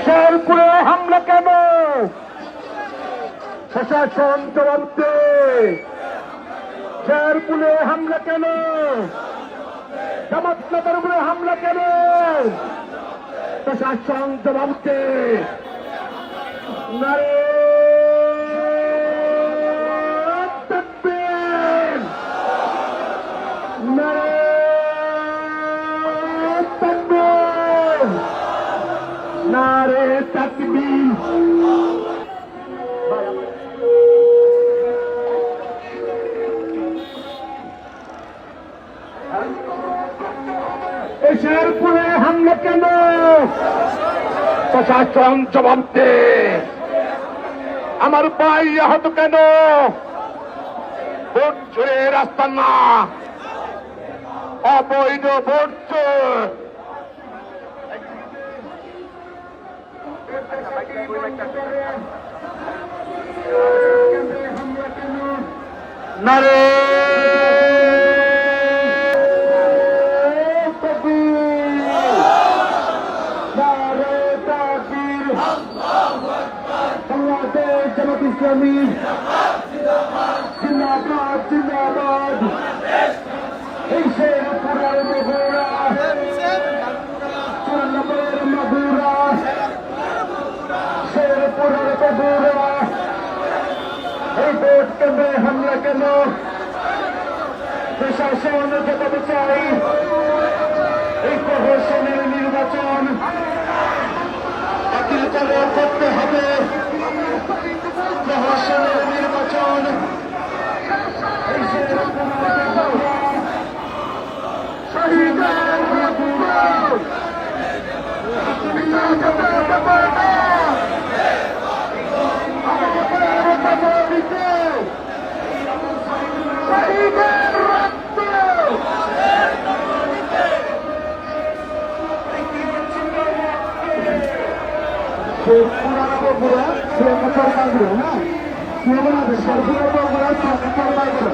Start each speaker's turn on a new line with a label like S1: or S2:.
S1: শেরপুরে হামলা কেন? প্রশাসন জবাব দে। শেরপুরে হামলা কেন? জামাত নেতার উপরে হামলা কেন? প্রশাসন জবাব দে। নারে তাকবীর, নারে তাকবীর, নারে তাকবীর। শেরপুরে হামলা কেন? প্রশাসন জবাব দে। আমার ভাই আহত কেন? ভোট চোরে রাস্তা না, অবৈধ ভোট চোর। নারে জামাত ইসলামী জিন্দাবাদ, জিন্দাবাদ। এই শেরপুরের মধুরা, 94 মধুরা, শেরপুরের মধুরা। এই ভোট কেন্দ্রে হামলা কেন? প্রশাসন জবাব চাই। এই প্রহসনের নির্বাচন বাতিল করতে হবে। প্রহসনের নির্বাচন এই শহীদের মধুরা, শহীদের রক্ত পুরানো বগুড়া, শ্রীকাচার বাগুড়া, হ্যাঁ শেরপুরের বগুড়া, শ্রীকাচার বাগুড়া।